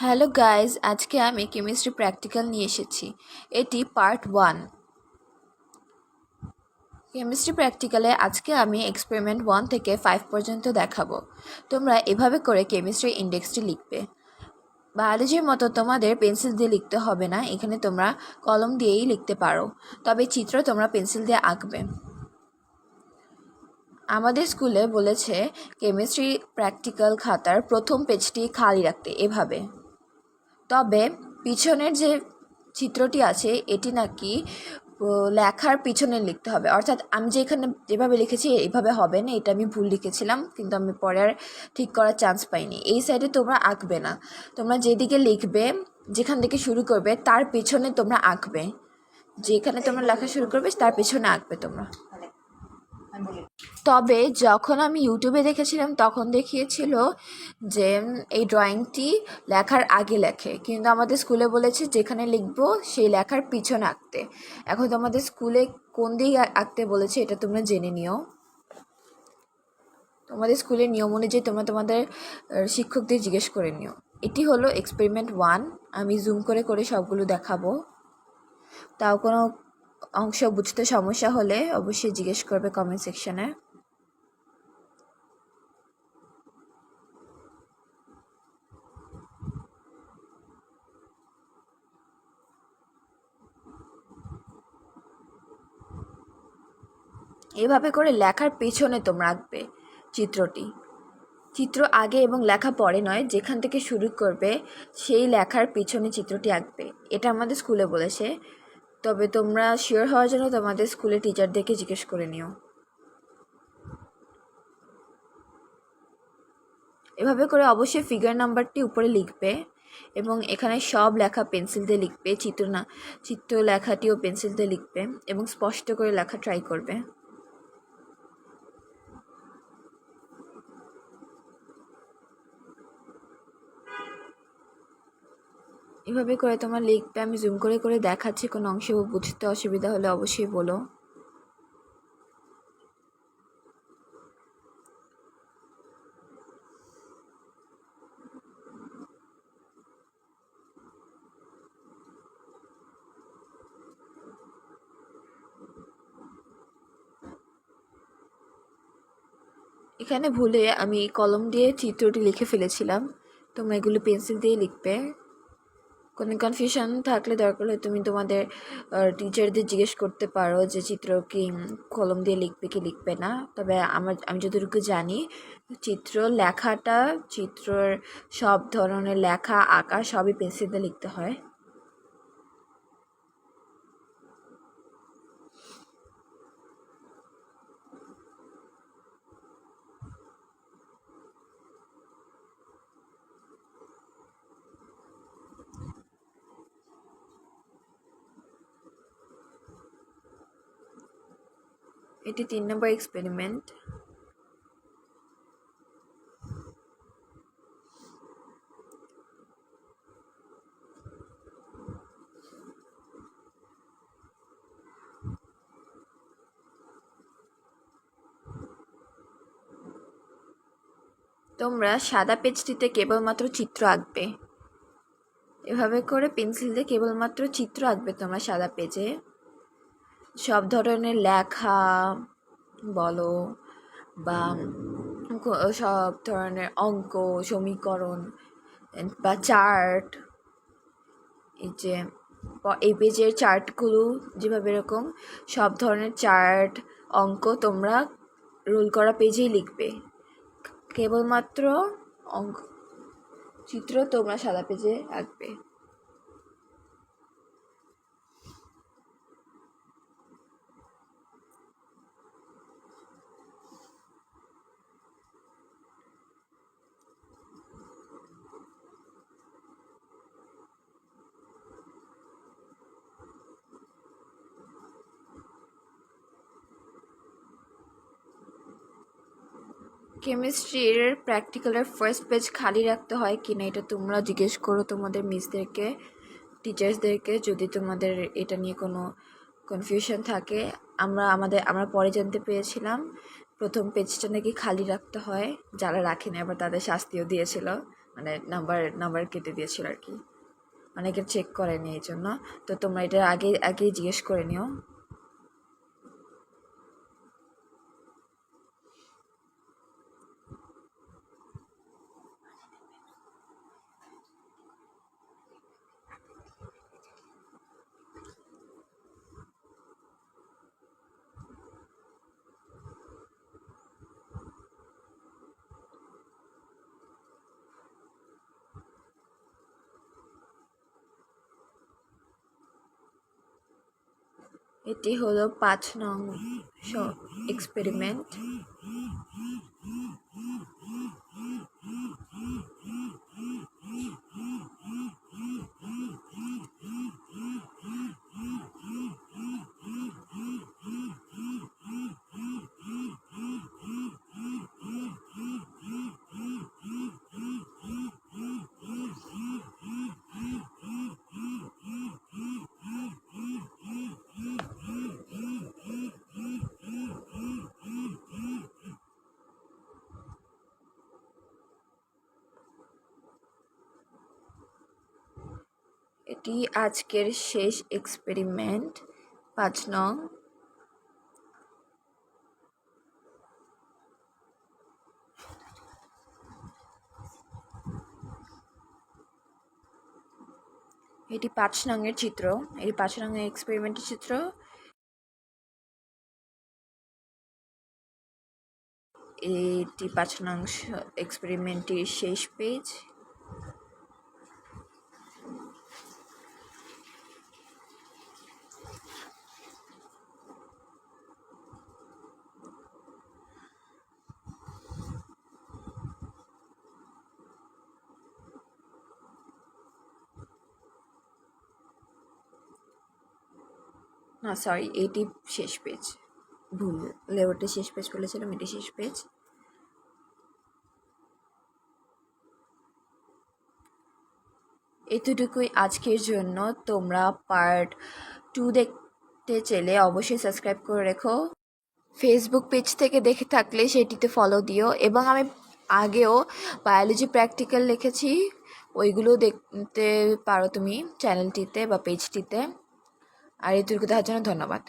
Hello guys, আজকে আমি chemistry practical নিয়ে এসেছি। এটি পার্ট 1। কেমিস্ট্রি প্র্যাকটিক্যালে আজকে আমি এক্সপেরিমেন্ট 1 থেকে 5 পর্যন্ত দেখাবো। তোমরা এভাবে করে কেমিস্ট্রি ইন্ডেক্সটি লিখবে। বায়োলজির মতো তোমাদের পেন্সিল দিয়ে লিখতে হবে না, এখানে তোমরা কলম দিয়েই লিখতে পারো, তবে চিত্র তোমরা পেন্সিল দিয়ে আঁকবে। আমাদের স্কুলে বলেছে কেমিস্ট্রি প্র্যাকটিক্যাল খাতার প্রথম পেজটি খালি রাখতে, এভাবে। তবে পিছনের যে চিত্রটি আছে এটি নাকি লেখার পিছনে লিখতে হবে, অর্থাৎ আমি যে এখানে যেভাবে লিখেছি এইভাবে হবে না, এটা আমি ভুল লিখেছিলাম, কিন্তু আমি পরে আর ঠিক করার চান্স পাইনি। এই সাইডে তোমরা আঁকবে না, তোমরা যেদিকে লিখবে, যেখান থেকে শুরু করবে তার পেছনে তোমরা আঁকবে, যেখানে তোমরা লেখা শুরু করবে তার পেছনে আঁকবে তোমরা। তবে যখন আমি ইউটিউবে দেখেছিলাম তখন দেখিয়েছিল যে এই ড্রয়িংটি লেখার আগে লেখে, কিন্তু আমাদের স্কুলে বলেছে যেখানে লিখবো সেই লেখার পিছনে আঁকতে। এখন তোমাদের স্কুলে কোন দিকে আঁকতে বলেছে এটা তোমরা জেনে নিও। তোমাদের স্কুলের নিয়ম অনুযায়ী তোমরা তোমাদের শিক্ষকদের জিজ্ঞেস করে নিও। এটি হলো এক্সপেরিমেন্ট 1। আমি জুম করে করে সবগুলো দেখাবো। তাও কোনো অংশ বুঝতে সমস্যা হলে অবশ্যই জিজ্ঞেস করবে কমেন্ট সেকশনে। এভাবে করে লেখার পেছনে তোমরা আঁকবে চিত্রটি। চিত্র আগে এবং লেখা পরে নয়, যেখান থেকে শুরু করবে সেই লেখার পিছনে চিত্রটি আঁকবে। এটা আমাদের স্কুলে বলেছে, তবে তোমরা শিওর হওয়ার জন্য তোমাদের স্কুলের টিচারদেরকে জিজ্ঞেস করে নিও। এভাবে করে অবশ্যই ফিগার নাম্বারটি উপরে লিখবে এবং এখানে সব লেখা পেন্সিল দিয়ে লিখবে, চিত্র লেখাটিও পেন্সিল দিয়ে লিখবে এবং স্পষ্ট করে লেখা ট্রাই করবে। এভাবে করে তোমার লিখবে। আমি জুম করে করে দেখাচ্ছি, কোনো অংশ বুঝতে অসুবিধা হলে অবশ্যই বলো। এখানে ভুলে আমি কলম দিয়ে চিত্রটি লিখে ফেলেছিলাম, তোমরা এগুলো পেন্সিল দিয়ে লিখবে। কোনো কনফিউশন থাকলে দরকার হলে তুমি তোমাদের টিচারদের জিজ্ঞেস করতে পারো যে চিত্র কি কলম দিয়ে লিখবে কি লিখবে না। তবে আমি যতটুকু জানি, চিত্রর সব ধরনের লেখা আঁকা সবই পেন্সিল দিয়ে লিখতে হয়। এটি 3 নম্বর এক্সপেরিমেন্ট। তোমরা সাদা পেজটিতে কেবলমাত্র চিত্র আঁকবে। এভাবে করে পেন্সিল দিয়ে কেবলমাত্র চিত্র আঁকবে তোমরা সাদা পেজে। সব ধরনের লেখা বলো বা সব ধরনের অঙ্ক, সমীকরণ বা চার্ট, এই পেজের চার্টগুলো যেভাবে এরকম সব ধরনের চার্ট, অঙ্ক তোমরা রোল করা পেজেই লিখবে। কেবলমাত্র অঙ্ক চিত্র তোমরা সাদা পেজে আঁকবে। কেমিস্ট্রির প্র্যাকটিক্যালের ফার্স্ট পেজ খালি রাখতে হয় কিনা এটা তোমরা জিজ্ঞেস করো তোমাদের মিসদেরকে, টিচার্সদেরকে, যদি তোমাদের এটা নিয়ে কোনো কনফিউশন থাকে। আমরা পরে জানতে পেরেছিলাম প্রথম পেজটা নাকি খালি রাখতে হয়, যারা রাখেনি আবার তাদের শাস্তিও দিয়েছিল। মানে নাম্বার কেটে দিয়েছিল আর কি, অনেকে চেক করেনি এই জন্য। তো তোমরা এটা আগেই জিজ্ঞেস করে নিও। এটি হলো 5 নং এক্সপেরিমেন্ট। এটি আজকের শেষ এক্সপেরিমেন্ট 5 নং। এটি 5 নংয়ের চিত্র, এটি 5 নংয়ের এক্সপেরিমেন্টের চিত্র। এটি 5 নং এক্সপেরিমেন্টের শেষ পেজ। না সরি, এটি শেষ পেজ, ভুল লেআউটে শেষ পেজ বলেছিলাম, এটি শেষ পেজ। এতটুকুই আজকের জন্য। তোমরা পার্ট 2 দেখতে চাইলে অবশ্যই সাবস্ক্রাইব করে রেখো। ফেসবুক পেজ থেকে দেখে থাকলে সেটিতে ফলো দিও, এবং আমি আগেও বায়োলজি প্র্যাকটিক্যাল লিখেছি, ওইগুলো দেখতে পারো তুমি চ্যানেলটিতে বা পেজটিতে। আর এতটুকু দেখার জন্য ধন্যবাদ।